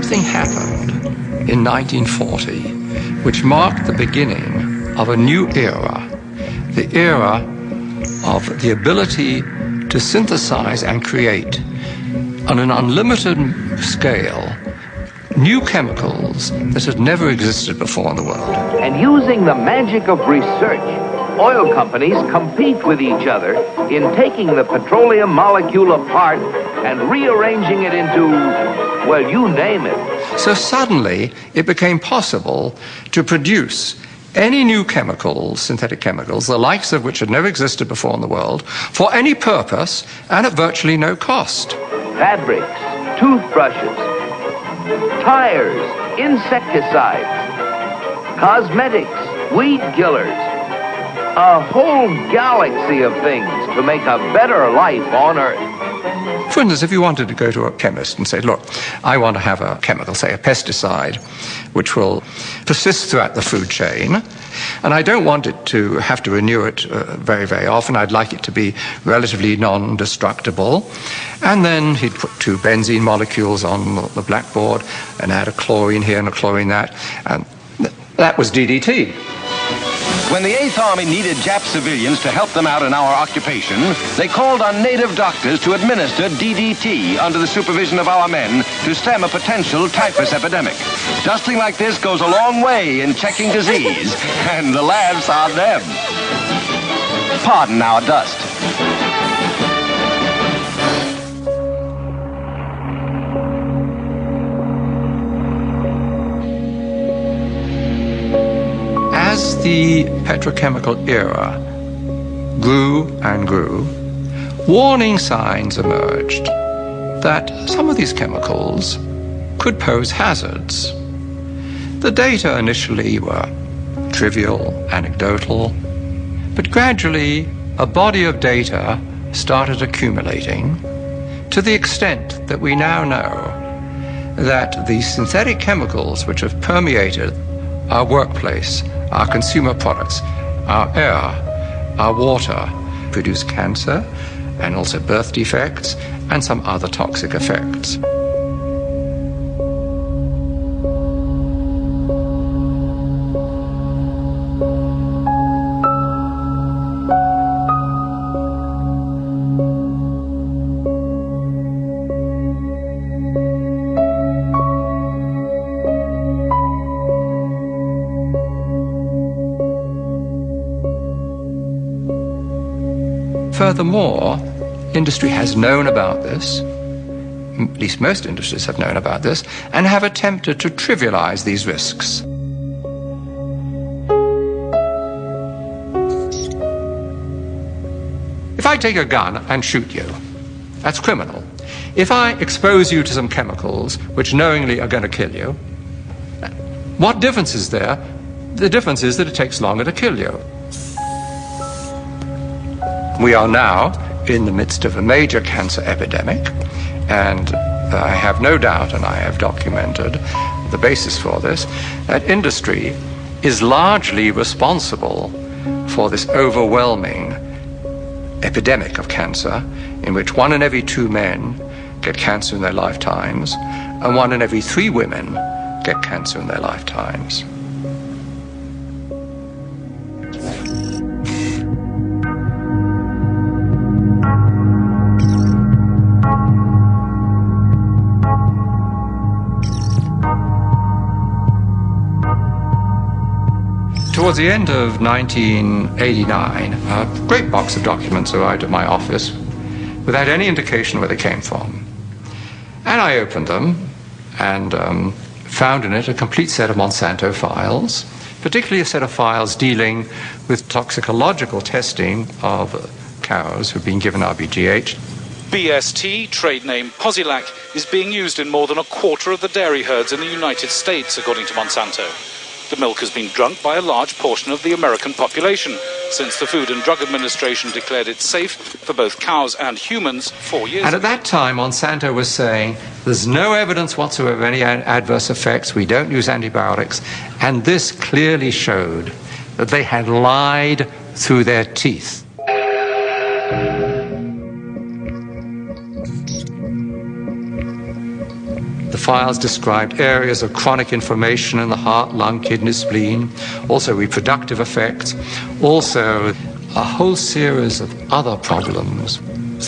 something happened in 1940 which marked the beginning of a new era, the era of the ability to synthesize and create on an unlimited scale new chemicals that had never existed before in the world. And using the magic of research, oil companies compete with each other in taking the petroleum molecule apart and rearranging it into, well, you name it. So suddenly it became possible to produce any new chemicals, synthetic chemicals, the likes of which had never existed before in the world, for any purpose and at virtually no cost. Fabrics, toothbrushes, tires, insecticides, cosmetics, weed killers, a whole galaxy of things to make a better life on Earth. For instance, if you wanted to go to a chemist and say, look, I want to have a chemical, say a pesticide, which will persist throughout the food chain, and I don't want it to have to renew it very, very often. I'd like it to be relatively non-destructible. And then he'd put two benzene molecules on the blackboard and add a chlorine here and a chlorine that, and that was DDT. When the 8th Army needed Jap civilians to help them out in our occupation, they called on native doctors to administer DDT under the supervision of our men to stem a potential typhus epidemic. Dusting like this goes a long way in checking disease, and the laughs are them. Pardon our dust. As the petrochemical era grew and grew, warning signs emerged that some of these chemicals could pose hazards. The data initially were trivial, anecdotal, but gradually a body of data started accumulating to the extent that we now know that the synthetic chemicals which have permeated our workplace, our consumer products, our air, our water, produce cancer and also birth defects and some other toxic effects. Furthermore, industry has known about this, at least most industries have known about this, and have attempted to trivialize these risks. If I take a gun and shoot you, that's criminal. If I expose you to some chemicals which knowingly are going to kill you, what difference is there? The difference is that it takes longer to kill you. We are now in the midst of a major cancer epidemic, and I have no doubt, and I have documented the basis for this, that industry is largely responsible for this overwhelming epidemic of cancer, in which 1 in every 2 men get cancer in their lifetimes, and 1 in every 3 women get cancer in their lifetimes. Towards the end of 1989, a great box of documents arrived at my office without any indication where they came from. And I opened them and found in it a complete set of Monsanto files, particularly a set of files dealing with toxicological testing of cows who've been given RBGH. BST, trade name Posilac, is being used in more than a quarter of the dairy herds in the United States, according to Monsanto. The milk has been drunk by a large portion of the American population since the Food and Drug Administration declared it safe for both cows and humans 4 years ago. And at that time, Monsanto was saying, there's no evidence whatsoever of any adverse effects, we don't use antibiotics, and this clearly showed that they had lied through their teeth. The The files described areas of chronic inflammation in the heart, lung, kidney, spleen, also reproductive effects, also a whole series of other problems.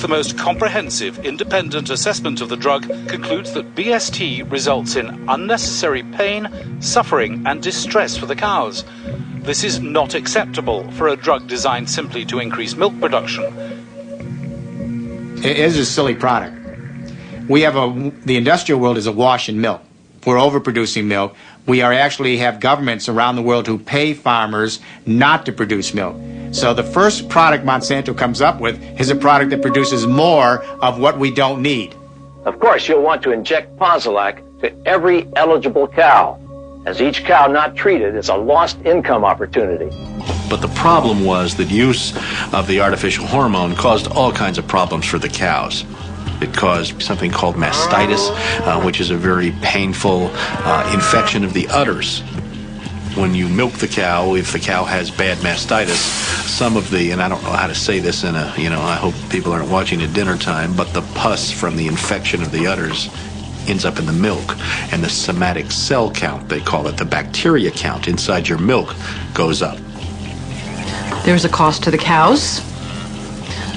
The most comprehensive independent assessment of the drug concludes that BST results in unnecessary pain, suffering and distress for the cows. This is not acceptable for a drug designed simply to increase milk production. It is a silly product. The industrial world is awash in milk. We're overproducing milk. We actually have governments around the world who pay farmers not to produce milk. So the first product Monsanto comes up with is a product that produces more of what we don't need. Of course, you'll want to inject Posilac to every eligible cow, as each cow not treated is a lost income opportunity. But the problem was that use of the artificial hormone caused all kinds of problems for the cows. It caused something called mastitis, which is a very painful infection of the udders. When you milk the cow, if the cow has bad mastitis, some of the, and I don't know how to say this in a, I hope people aren't watching at dinner time, but the pus from the infection of the udders ends up in the milk, and the somatic cell count, they call it, the bacteria count inside your milk goes up. There's a cost to the cows.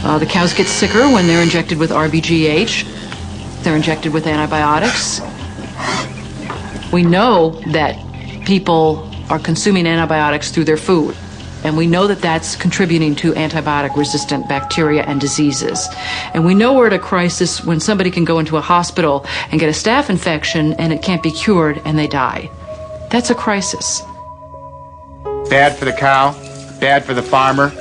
The cows get sicker when they're injected with RBGH. They're injected with antibiotics. We know that people are consuming antibiotics through their food, and we know that that's contributing to antibiotic-resistant bacteria and diseases. And we know we're at a crisis when somebody can go into a hospital and get a staph infection and it can't be cured and they die. That's a crisis. Bad for the cow, bad for the farmer,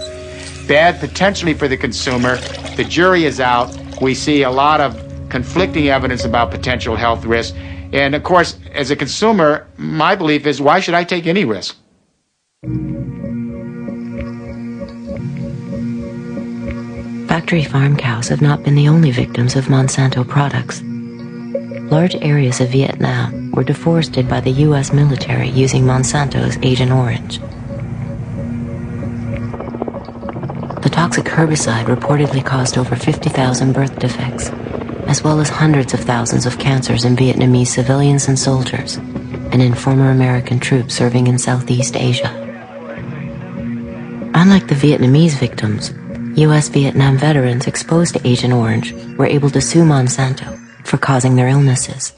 bad potentially for the consumer. The jury is out. We see a lot of conflicting evidence about potential health risks. And of course, as a consumer, my belief is, why should I take any risk? Factory farm cows have not been the only victims of Monsanto products. Large areas of Vietnam were deforested by the U.S. military using Monsanto's Agent Orange. The toxic herbicide reportedly caused over 50,000 birth defects, as well as hundreds of thousands of cancers in Vietnamese civilians and soldiers, and in former American troops serving in Southeast Asia. Unlike the Vietnamese victims, U.S. Vietnam veterans exposed to Agent Orange were able to sue Monsanto for causing their illnesses.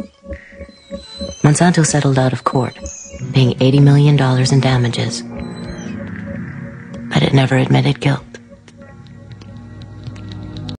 Monsanto settled out of court, paying $80 million in damages, but it never admitted guilt.